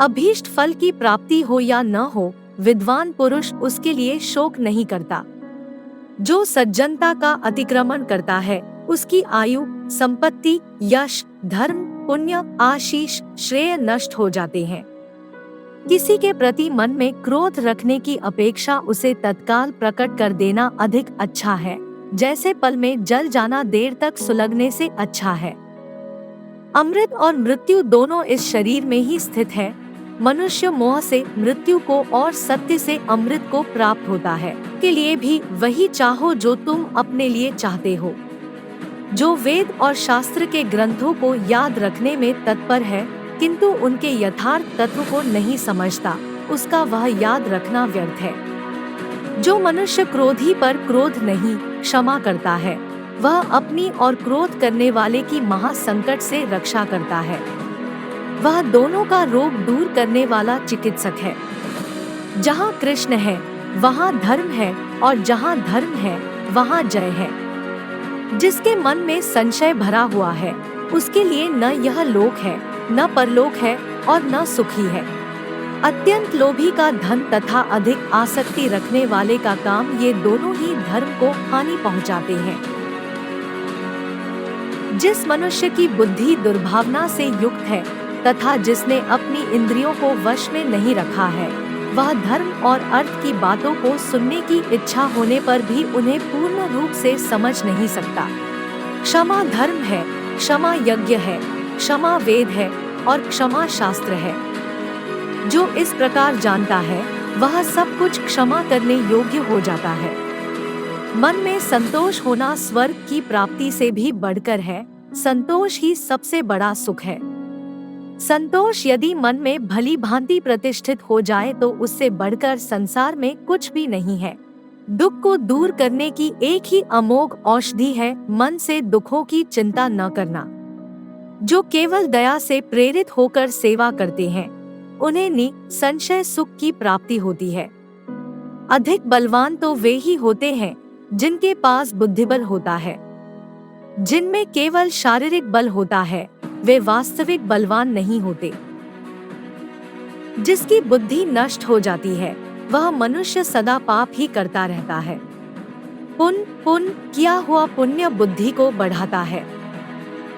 अभीष्ट फल की प्राप्ति हो या न हो, विद्वान पुरुष उसके लिए शोक नहीं करता। जो सज्जनता का अतिक्रमण करता है, उसकी आयु, संपत्ति, यश, धर्म, पुण्य, आशीष, श्रेय नष्ट हो जाते हैं। किसी के प्रति मन में क्रोध रखने की अपेक्षा उसे तत्काल प्रकट कर देना अधिक अच्छा है, जैसे पल में जल जाना देर तक सुलगने से अच्छा है। अमृत और मृत्यु दोनों इस शरीर में ही स्थित है। मनुष्य मोह से मृत्यु को और सत्य से अमृत को प्राप्त होता है। के लिए भी वही चाहो जो तुम अपने लिए चाहते हो। जो वेद और शास्त्र के ग्रंथों को याद रखने में तत्पर है, किंतु उनके यथार्थ तत्व को नहीं समझता, उसका वह याद रखना व्यर्थ है। जो मनुष्य क्रोधी पर क्रोध नहीं, क्षमा करता है, वह अपनी और क्रोध करने वाले की महासंकट से रक्षा करता है। वह दोनों का रोग दूर करने वाला चिकित्सक है। जहाँ कृष्ण है, वहाँ धर्म है, और जहाँ धर्म है, वहाँ जय है। जिसके मन में संशय भरा हुआ है, उसके लिए न यह लोक है, न परलोक है, और न सुखी है। अत्यंत लोभी का धन तथा अधिक आसक्ति रखने वाले का काम, ये दोनों ही धर्म को हानि पहुंचाते हैं। जिस मनुष्य की बुद्धि दुर्भावना से युक्त है तथा जिसने अपनी इंद्रियों को वश में नहीं रखा है, वह धर्म और अर्थ की बातों को सुनने की इच्छा होने पर भी उन्हें पूर्ण रूप से समझ नहीं सकता। क्षमा धर्म है, क्षमा यज्ञ है, क्षमा वेद है, और क्षमा शास्त्र है। जो इस प्रकार जानता है, वह सब कुछ क्षमा करने योग्य हो जाता है। मन में संतोष होना स्वर्ग की प्राप्ति से भी बढ़कर है। संतोष ही सबसे बड़ा सुख है। संतोष यदि मन में भली भांति प्रतिष्ठित हो जाए तो उससे बढ़कर संसार में कुछ भी नहीं है। दुख को दूर करने की एक ही अमोघ औषधि है, मन से दुखों की चिंता न करना। जो केवल दया से प्रेरित होकर सेवा करते हैं, उन्हें निसंशय सुख की प्राप्ति होती है। अधिक बलवान तो वे ही होते हैं जिनके पास बुद्धिबल होता है। जिनमें केवल शारीरिक बल होता है, वे वास्तविक बलवान नहीं होते। जिसकी बुद्धि नष्ट हो जाती है, वह मनुष्य सदा पाप ही करता रहता है। पुण्य किया हुआ पुण्य बुद्धि को बढ़ाता है।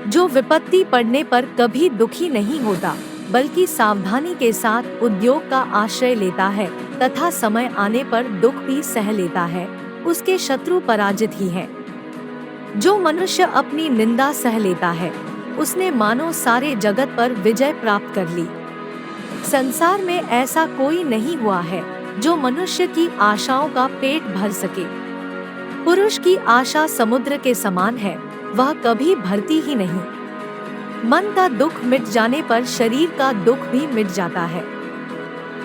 जो विपत्ति पड़ने पर कभी दुखी नहीं होता, बल्कि सावधानी के साथ उद्योग का आश्रय लेता है तथा समय आने पर दुख भी सह लेता है, उसके शत्रु पराजित ही हैं। जो मनुष्य अपनी निंदा सह लेता है, उसने मानो सारे जगत पर विजय प्राप्त कर ली। संसार में ऐसा कोई नहीं हुआ है जो मनुष्य की आशाओं का पेट भर सके। पुरुष की आशा समुद्र के समान है, वह कभी भरती ही नहीं। मन का दुख मिट जाने पर शरीर का दुख भी मिट जाता है।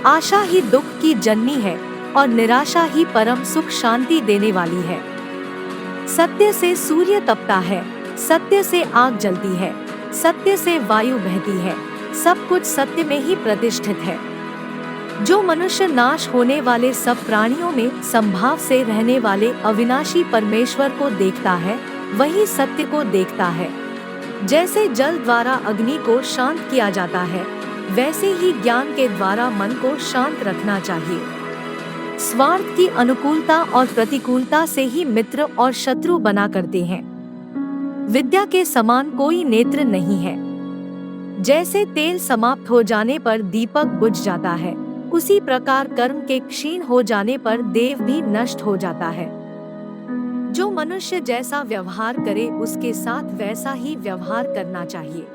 आशा ही दुख की जननी है और निराशा ही परम सुख शांति देने वाली है। सत्य से सूर्य तपता है, सत्य से आग जलती है, सत्य से वायु बहती है, सब कुछ सत्य में ही प्रतिष्ठित है। जो मनुष्य नाश होने वाले सब प्राणियों में संभाव से रहने वाले अविनाशी परमेश्वर को देखता है, वही सत्य को देखता है। जैसे जल द्वारा अग्नि को शांत किया जाता है, वैसे ही ज्ञान के द्वारा मन को शांत रखना चाहिए। स्वार्थ की अनुकूलता और प्रतिकूलता से ही मित्र और शत्रु बना करते हैं। विद्या के समान कोई नेत्र नहीं है। जैसे तेल समाप्त हो जाने पर दीपक बुझ जाता है, उसी प्रकार कर्म के क्षीण हो जाने पर देव भी नष्ट हो जाता है। जो मनुष्य जैसा व्यवहार करे, उसके साथ वैसा ही व्यवहार करना चाहिए।